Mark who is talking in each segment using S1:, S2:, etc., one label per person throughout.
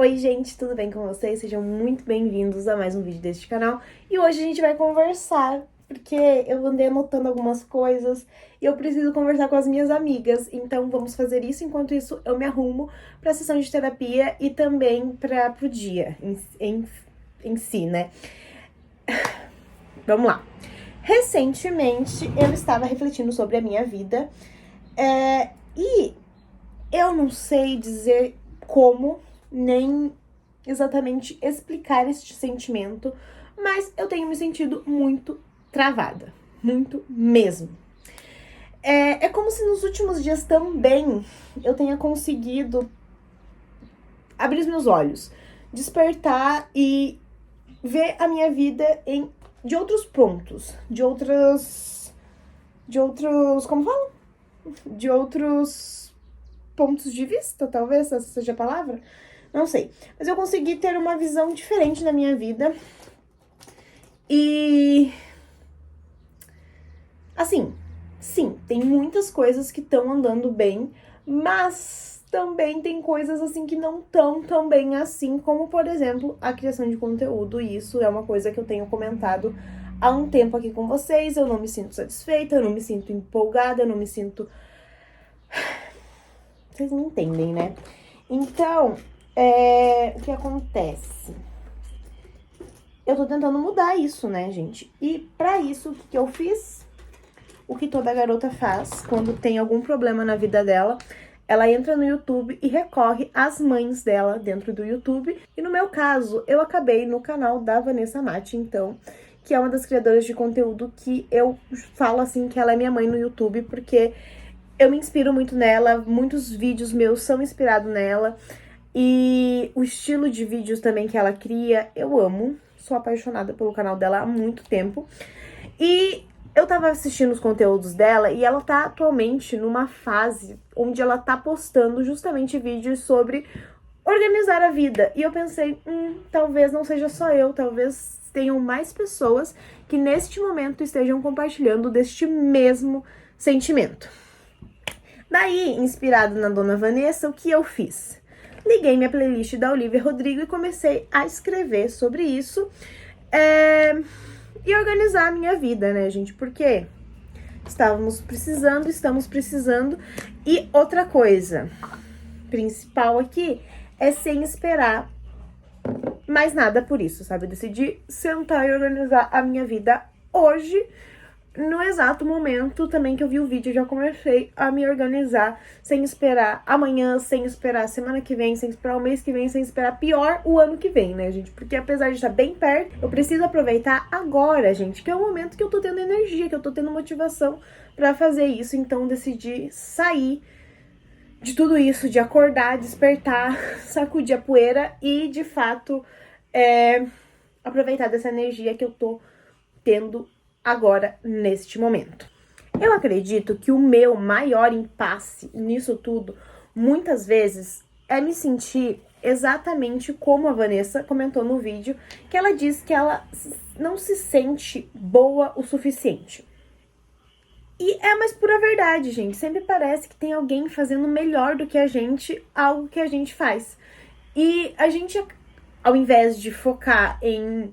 S1: Oi gente, tudo bem com vocês? Sejam muito bem-vindos a mais um vídeo deste canal. E hoje a gente vai conversar, porque eu andei anotando algumas coisas e eu preciso conversar com as minhas amigas. Então vamos fazer isso, enquanto isso eu me arrumo para a sessão de terapia e também para o dia em si, né? Vamos lá. Recentemente eu estava refletindo sobre a minha vida e eu não sei dizer como, nem exatamente explicar este sentimento, mas eu tenho me sentido muito travada, muito mesmo. É como se nos últimos dias também eu tenha conseguido abrir os meus olhos, despertar e ver a minha vida de outros pontos, de outros, como fala? De outros pontos de vista, talvez essa seja a palavra. Não sei, mas eu consegui ter uma visão diferente da minha vida. E assim, sim, tem muitas coisas que estão andando bem, mas também tem coisas assim que não estão tão bem assim, como por exemplo, a criação de conteúdo. E isso é uma coisa que eu tenho comentado há um tempo aqui com vocês. Eu não me sinto satisfeita, eu não me sinto empolgada, eu não me sinto... Vocês me entendem, né? Então, o que acontece? Eu tô tentando mudar isso, né, gente? E pra isso, o que eu fiz? O que toda garota faz quando tem algum problema na vida dela. Ela entra no YouTube e recorre às mães dela dentro do YouTube. E no meu caso, eu acabei no canal da Vanessa Matti, então, que é uma das criadoras de conteúdo que eu falo assim que ela é minha mãe no YouTube, porque eu me inspiro muito nela, muitos vídeos meus são inspirados nela. E o estilo de vídeos também que ela cria, eu amo. Sou apaixonada pelo canal dela há muito tempo. E eu tava assistindo os conteúdos dela e ela tá atualmente numa fase onde ela tá postando justamente vídeos sobre organizar a vida. E eu pensei, talvez não seja só eu, talvez tenham mais pessoas que neste momento estejam compartilhando deste mesmo sentimento. Daí, inspirado na Dona Vanessa, o que eu fiz? Liguei minha playlist da Olivia Rodrigo e comecei a escrever sobre isso e organizar a minha vida, né, gente? Porque estamos precisando. E outra coisa principal aqui é sem esperar mais nada por isso, sabe? Eu decidi sentar e organizar a minha vida hoje. No exato momento também que eu vi o vídeo, eu já comecei a me organizar sem esperar amanhã, sem esperar semana que vem, sem esperar o mês que vem, sem esperar pior o ano que vem, né, gente? Porque apesar de estar bem perto, eu preciso aproveitar agora, gente, que é o momento que eu tô tendo energia, que eu tô tendo motivação pra fazer isso. Então decidi sair de tudo isso, de acordar, despertar, sacudir a poeira e, de fato, aproveitar dessa energia que eu tô tendo agora, neste momento. Eu acredito que o meu maior impasse nisso tudo, muitas vezes, é me sentir exatamente como a Vanessa comentou no vídeo, que ela diz que ela não se sente boa o suficiente. E é a mais pura verdade, gente. Sempre parece que tem alguém fazendo melhor do que a gente algo que a gente faz. E a gente, ao invés de focar em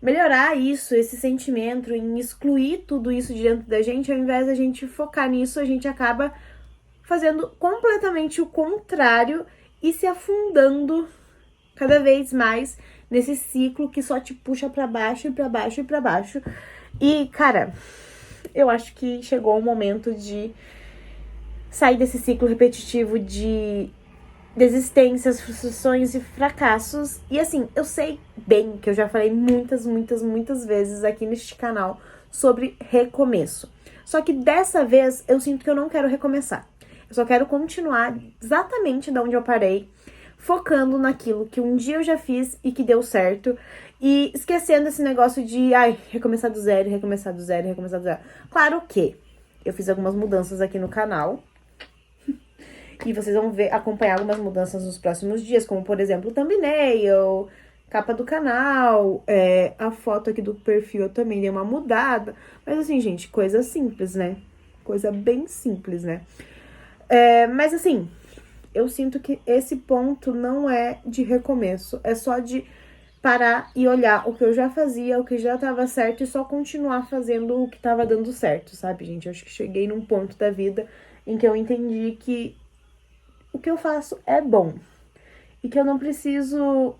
S1: melhorar isso, esse sentimento, em excluir tudo isso de dentro da gente, ao invés da gente focar nisso, a gente acaba fazendo completamente o contrário e se afundando cada vez mais nesse ciclo que só te puxa pra baixo e pra baixo e pra baixo. E, cara, eu acho que chegou o momento de sair desse ciclo repetitivo de desistências, frustrações e fracassos. E assim, eu sei bem que eu já falei muitas vezes aqui neste canal sobre recomeço. Só que dessa vez eu sinto que eu não quero recomeçar. Eu só quero continuar exatamente de onde eu parei, focando naquilo que um dia eu já fiz e que deu certo. E esquecendo esse negócio de, recomeçar do zero, recomeçar do zero, recomeçar do zero. Claro que eu fiz algumas mudanças aqui no canal. E vocês vão acompanhar algumas mudanças nos próximos dias, como, por exemplo, o thumbnail, capa do canal, a foto aqui do perfil eu também dei uma mudada. Mas assim, gente, coisa simples, né? Coisa bem simples, né? Mas assim, eu sinto que esse ponto não é de recomeço, é só de parar e olhar o que eu já fazia, o que já tava certo e só continuar fazendo o que tava dando certo, sabe, gente? Eu acho que cheguei num ponto da vida em que eu entendi que o que eu faço é bom e que eu não preciso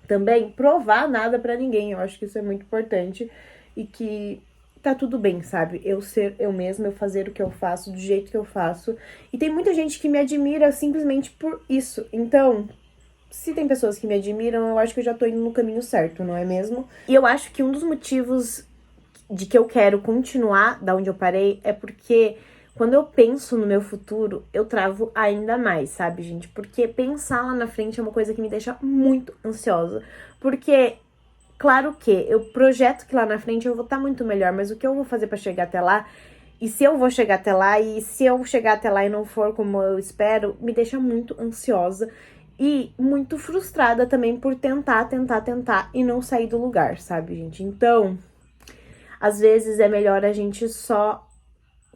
S1: também provar nada pra ninguém. Eu acho que isso é muito importante e que tá tudo bem, sabe? Eu ser eu mesma, eu fazer o que eu faço, do jeito que eu faço. E tem muita gente que me admira simplesmente por isso. Então, se tem pessoas que me admiram, eu acho que eu já tô indo no caminho certo, não é mesmo? E eu acho que um dos motivos de que eu quero continuar da onde eu parei é porque quando eu penso no meu futuro, eu travo ainda mais, sabe, gente? Porque pensar lá na frente é uma coisa que me deixa muito ansiosa. Porque, claro que eu projeto que lá na frente eu vou estar muito melhor, mas o que eu vou fazer pra chegar até lá, e se eu vou chegar até lá, e se eu chegar até lá e não for como eu espero, me deixa muito ansiosa e muito frustrada também por tentar e não sair do lugar, sabe, gente? Então, às vezes é melhor a gente só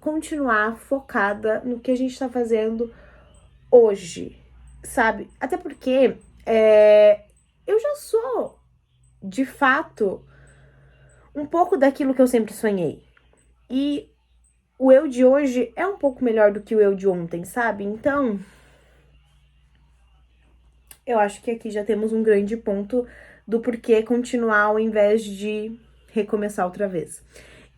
S1: continuar focada no que a gente tá fazendo hoje, sabe? Até porque eu já sou, de fato, um pouco daquilo que eu sempre sonhei. E o eu de hoje é um pouco melhor do que o eu de ontem, sabe? Então, eu acho que aqui já temos um grande ponto do porquê continuar ao invés de recomeçar outra vez.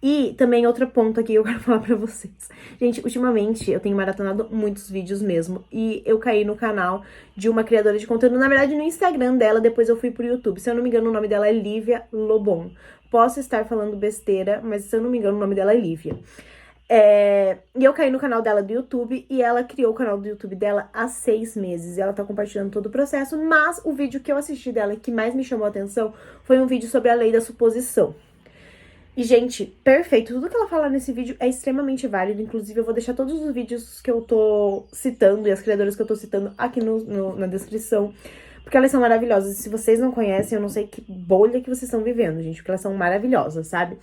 S1: E também outro ponto aqui eu quero falar pra vocês. Gente, ultimamente eu tenho maratonado muitos vídeos mesmo. E eu caí no canal de uma criadora de conteúdo, na verdade no Instagram dela, depois eu fui pro YouTube. Se eu não me engano o nome dela é Lívia Lobon. Posso estar falando besteira, mas se eu não me engano o nome dela é Lívia. E eu caí no canal dela do YouTube e ela criou o canal do YouTube dela há 6 meses. E ela tá compartilhando todo o processo, mas o vídeo que eu assisti dela e que mais me chamou a atenção foi um vídeo sobre a lei da suposição. E, gente, perfeito. Tudo que ela fala nesse vídeo é extremamente válido. Inclusive, eu vou deixar todos os vídeos que eu tô citando e as criadoras que eu tô citando aqui na descrição. Porque elas são maravilhosas. E se vocês não conhecem, eu não sei que bolha que vocês estão vivendo, gente. Porque elas são maravilhosas, sabe?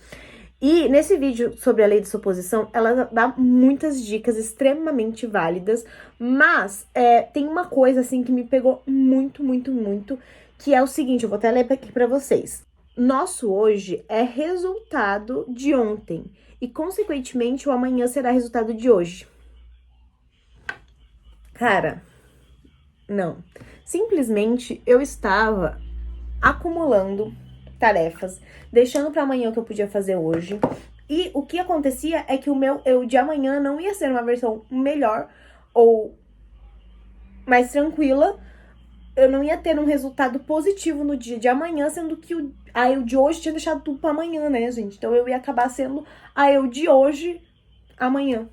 S1: E nesse vídeo sobre a lei de suposição, ela dá muitas dicas extremamente válidas. Mas tem uma coisa, assim, que me pegou muito, muito, muito. Que é o seguinte, eu vou até ler aqui pra vocês. Nosso hoje é resultado de ontem e, consequentemente, o amanhã será resultado de hoje. Cara, não. Simplesmente eu estava acumulando tarefas, deixando para amanhã o que eu podia fazer hoje. E o que acontecia é que o meu eu de amanhã não ia ser uma versão melhor ou mais tranquila. Eu não ia ter um resultado positivo no dia de amanhã, sendo que o eu de hoje tinha deixado tudo pra amanhã, né, gente? Então eu ia acabar sendo a eu de hoje amanhã.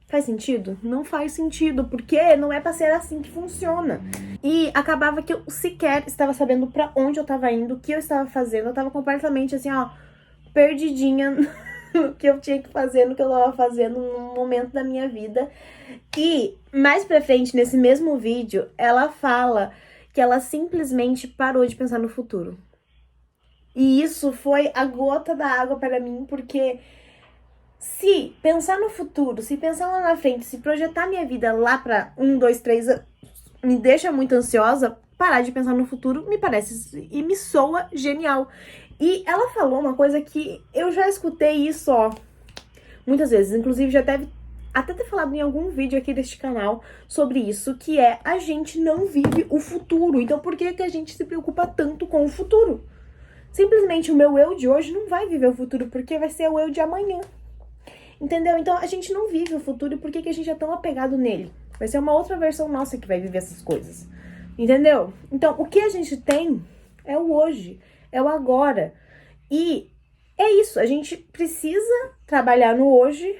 S1: Faz sentido? Não faz sentido, porque não é pra ser assim que funciona. E acabava que eu sequer estava sabendo pra onde eu tava indo, o que eu estava fazendo. Eu tava completamente assim, ó, perdidinha no que eu tinha que fazer, no que eu tava fazendo num momento da minha vida. E mais pra frente, nesse mesmo vídeo, ela fala que ela simplesmente parou de pensar no futuro. E isso foi a gota da água para mim, porque se pensar no futuro, se pensar lá na frente, se projetar minha vida lá pra 1, 2, 3 anos, me deixa muito ansiosa, parar de pensar no futuro me parece e me soa genial. E ela falou uma coisa que eu já escutei isso, ó, muitas vezes, inclusive já deve até ter falado em algum vídeo aqui deste canal sobre isso, que é a gente não vive o futuro. Então por que a gente se preocupa tanto com o futuro? Simplesmente o meu eu de hoje não vai viver o futuro, porque vai ser o eu de amanhã. Entendeu? Então a gente não vive o futuro, e por que a gente é tão apegado nele? Vai ser uma outra versão nossa que vai viver essas coisas. Entendeu? Então o que a gente tem é o hoje, é o agora. E é isso, a gente precisa trabalhar no hoje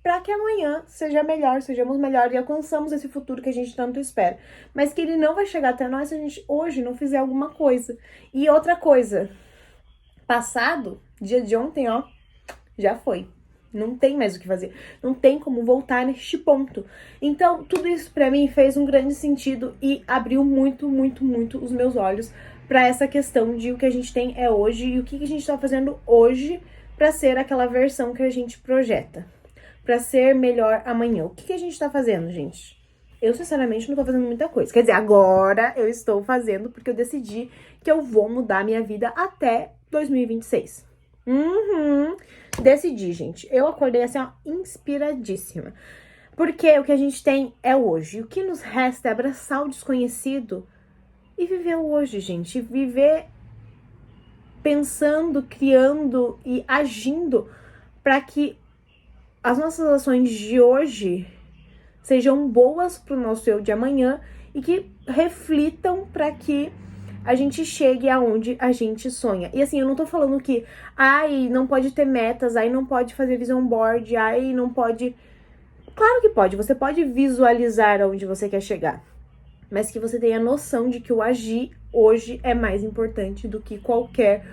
S1: para que amanhã seja melhor, sejamos melhor e alcançamos esse futuro que a gente tanto espera. Mas que ele não vai chegar até nós se a gente hoje não fizer alguma coisa. E outra coisa, passado, dia de ontem, ó, já foi. Não tem mais o que fazer. Não tem como voltar neste ponto. Então, tudo isso pra mim fez um grande sentido e abriu muito, muito, muito os meus olhos pra essa questão de o que a gente tem é hoje e o que a gente tá fazendo hoje pra ser aquela versão que a gente projeta. Pra ser melhor amanhã. O que a gente tá fazendo, gente? eu sinceramente não tô fazendo muita coisa. Quer dizer, agora eu estou fazendo porque eu decidi que eu vou mudar minha vida até 2026. Decidi, gente. Eu acordei assim, ó, inspiradíssima. Porque o que a gente tem é hoje. O que nos resta é abraçar o desconhecido e viver o hoje, gente. Viver pensando, criando e agindo para que as nossas ações de hoje sejam boas para o nosso eu de amanhã e que reflitam para que a gente chegue aonde a gente sonha. E assim, eu não tô falando que, ai, não pode ter metas, ai, não pode fazer vision board, ai, não pode... Claro que pode, você pode visualizar aonde você quer chegar, mas que você tenha noção de que o agir hoje é mais importante do que qualquer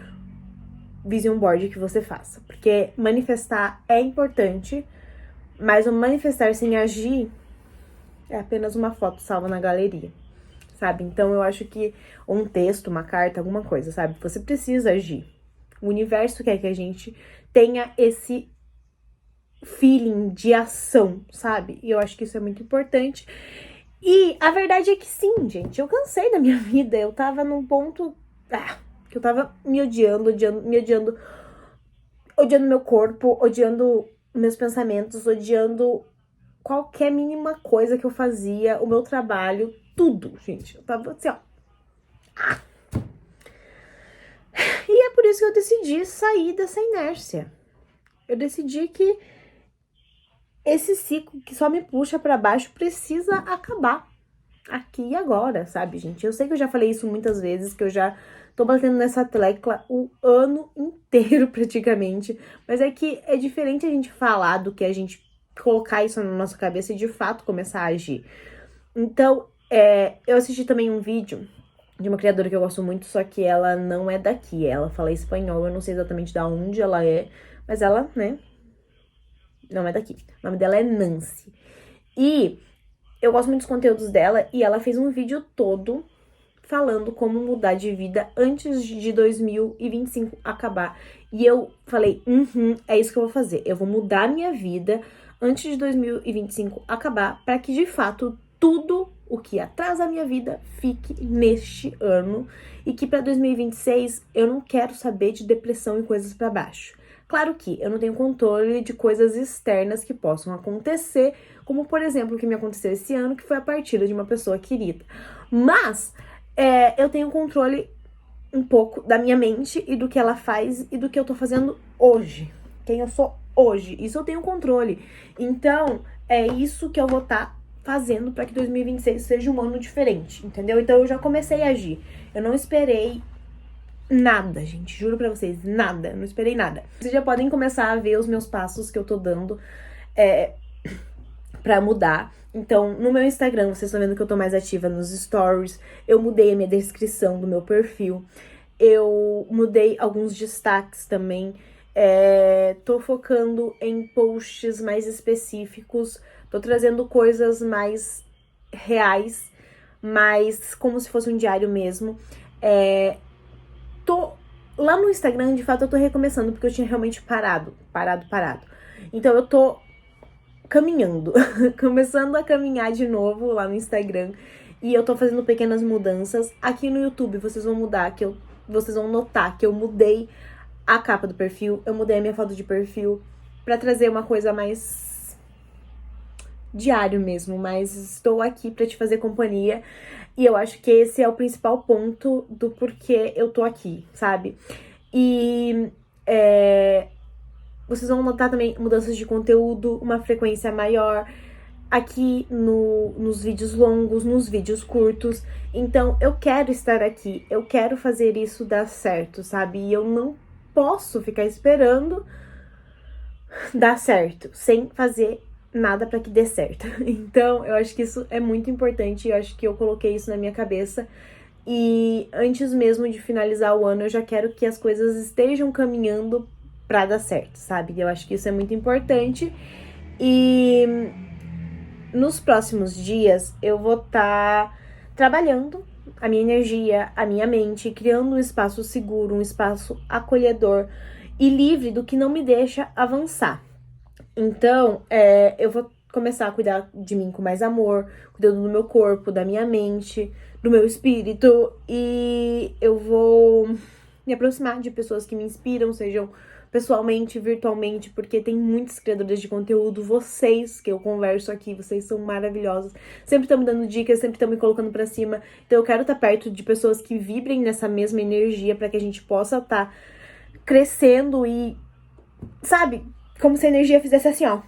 S1: vision board que você faça. Porque manifestar é importante, mas o manifestar sem agir é apenas uma foto salva na galeria, sabe? Então eu acho que um texto, uma carta, alguma coisa, sabe? Você precisa agir. O universo quer que a gente tenha esse feeling de ação, sabe? E eu acho que isso é muito importante. E a verdade é que sim, gente, eu cansei da minha vida. Eu tava num ponto que eu tava me odiando meu corpo, odiando meus pensamentos, odiando qualquer mínima coisa que eu fazia, o meu trabalho, tudo, gente. Eu tava assim, ó. E é por isso que eu decidi sair dessa inércia. Eu decidi que esse ciclo que só me puxa pra baixo precisa acabar aqui e agora, sabe, gente? Eu sei que eu já falei isso muitas vezes, que eu já tô batendo nessa tecla o ano inteiro praticamente, mas é que é diferente a gente falar do que a gente colocar isso na nossa cabeça e de fato começar a agir. Então, eu assisti também um vídeo de uma criadora que eu gosto muito, só que ela não é daqui, ela fala espanhol, eu não sei exatamente de onde ela é, mas ela, né, não é daqui. O nome dela é Nancy. E eu gosto muito dos conteúdos dela e ela fez um vídeo todo falando como mudar de vida antes de 2025 acabar. E eu falei, é isso que eu vou fazer. Eu vou mudar minha vida antes de 2025 acabar para que, de fato, tudo o que atrasa a minha vida fique neste ano. E que para 2026 eu não quero saber de depressão e coisas para baixo. Claro que eu não tenho controle de coisas externas que possam acontecer, como, por exemplo, o que me aconteceu esse ano, que foi a partida de uma pessoa querida. Mas eu tenho controle um pouco da minha mente e do que ela faz e do que eu tô fazendo hoje. Quem eu sou hoje. Isso eu tenho controle. Então, é isso que eu vou estar fazendo para que 2026 seja um ano diferente, entendeu? Então, eu já comecei a agir. Eu não esperei nada, gente, juro pra vocês, nada, não esperei nada. Vocês já podem começar a ver os meus passos que eu tô dando pra mudar. Então, no meu Instagram, vocês estão vendo que eu tô mais ativa nos stories, eu mudei a minha descrição do meu perfil, eu mudei alguns destaques também, tô focando em posts mais específicos, tô trazendo coisas mais reais, mais como se fosse um diário mesmo. Lá no Instagram, de fato, eu tô recomeçando, porque eu tinha realmente parado. Então eu tô caminhando, começando a caminhar de novo lá no Instagram. E eu tô fazendo pequenas mudanças. Aqui no YouTube vocês vão vocês vão notar que eu mudei a capa do perfil, eu mudei a minha foto de perfil pra trazer uma coisa mais diário mesmo, mas estou aqui pra te fazer companhia. E eu acho que esse é o principal ponto do porquê eu tô aqui, sabe? E vocês vão notar também mudanças de conteúdo, uma frequência maior aqui nos vídeos longos, nos vídeos curtos. Então, eu quero estar aqui, eu quero fazer isso dar certo, sabe? E eu não posso ficar esperando dar certo, sem fazer nada pra que dê certo. Então, eu acho que isso é muito importante, eu acho que eu coloquei isso na minha cabeça. E antes mesmo de finalizar o ano, eu já quero que as coisas estejam caminhando pra dar certo, sabe? Eu acho que isso é muito importante. E nos próximos dias, eu vou estar trabalhando a minha energia, a minha mente, criando um espaço seguro, um espaço acolhedor e livre do que não me deixa avançar. Então, eu vou começar a cuidar de mim com mais amor, cuidando do meu corpo, da minha mente, do meu espírito. E eu vou me aproximar de pessoas que me inspiram, sejam pessoalmente, virtualmente, porque tem muitos criadores de conteúdo, vocês que eu converso aqui, vocês são maravilhosos, sempre estão me dando dicas, sempre estão me colocando pra cima, então eu quero estar perto de pessoas que vibrem nessa mesma energia pra que a gente possa estar crescendo e, sabe, como se a energia fizesse assim, ó,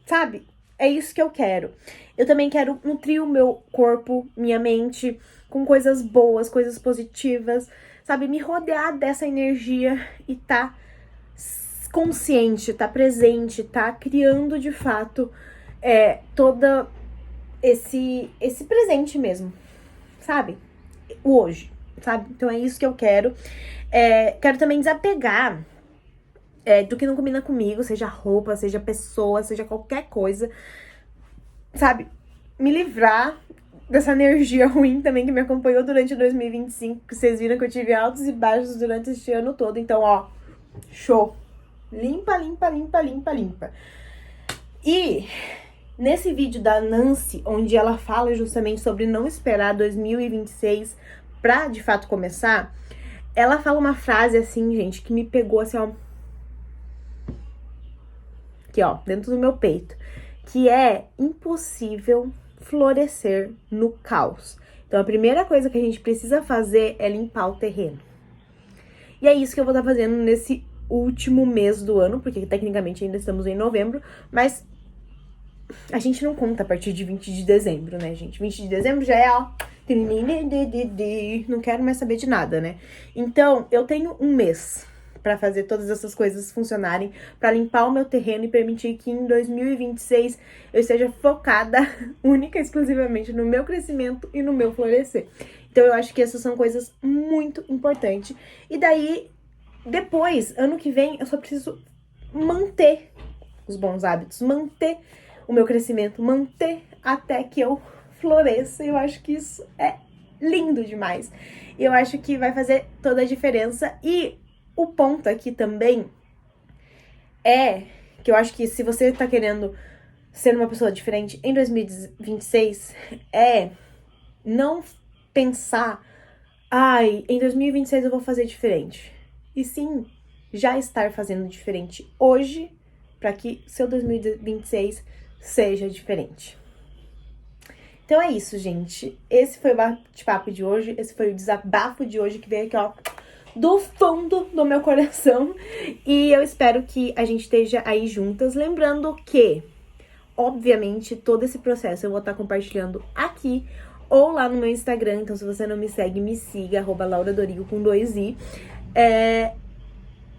S1: sabe? É isso que eu quero. Eu também quero nutrir o meu corpo, minha mente, com coisas boas, coisas positivas, sabe? Me rodear dessa energia e tá consciente, tá presente, tá criando de fato toda esse presente mesmo, sabe? O hoje, sabe? Então é isso que eu quero. Quero também desapegar do que não combina comigo, seja roupa, seja pessoa, seja qualquer coisa, sabe? Me livrar dessa energia ruim também que me acompanhou durante 2025, que vocês viram que eu tive altos e baixos durante este ano todo. Então, ó, show! Limpa, limpa, limpa, limpa, limpa. E nesse vídeo da Nancy, onde ela fala justamente sobre não esperar 2026 pra, de fato, começar, ela fala uma frase assim, gente, que me pegou assim, ó, aqui, ó, dentro do meu peito, que é impossível florescer no caos. Então, a primeira coisa que a gente precisa fazer é limpar o terreno. E é isso que eu vou estar fazendo nesse último mês do ano, porque tecnicamente ainda estamos em novembro, mas a gente não conta a partir de 20 de dezembro, né, gente? 20 de dezembro já é, ó, não quero mais saber de nada, né? Então, eu tenho um mês pra fazer todas essas coisas funcionarem, pra limpar o meu terreno e permitir que em 2026 eu esteja focada única e exclusivamente no meu crescimento e no meu florescer. Então, eu acho que essas são coisas muito importantes. E daí, depois, ano que vem, eu só preciso manter os bons hábitos, manter o meu crescimento, manter até que eu floresça. Eu acho que isso é lindo demais. E eu acho que vai fazer toda a diferença. E o ponto aqui também é que eu acho que se você tá querendo ser uma pessoa diferente em 2026, é não pensar, ai, em 2026 eu vou fazer diferente. E sim, já estar fazendo diferente hoje para que seu 2026 seja diferente. Então é isso, gente. Esse foi o bate-papo de hoje, esse foi o desabafo de hoje que veio aqui, ó, do fundo do meu coração. E eu espero que a gente esteja aí juntas. Lembrando que, obviamente, todo esse processo eu vou estar compartilhando aqui ou lá no meu Instagram. Então, se você não me segue, me siga, @lauradorigo com 2i.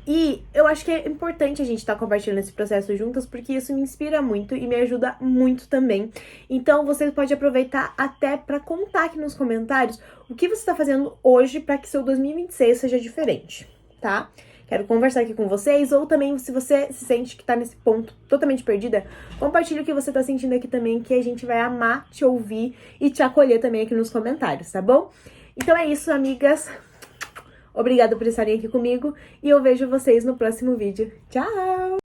S1: E eu acho que é importante a gente estar compartilhando esse processo juntas, porque isso me inspira muito e me ajuda muito também. Então, você pode aproveitar até para contar aqui nos comentários o que você está fazendo hoje para que seu 2026 seja diferente, tá? Quero conversar aqui com vocês, ou também, se você se sente que tá nesse ponto totalmente perdida, compartilha o que você tá sentindo aqui também, que a gente vai amar te ouvir e te acolher também aqui nos comentários, tá bom? Então é isso, amigas. Obrigada por estarem aqui comigo e eu vejo vocês no próximo vídeo. Tchau!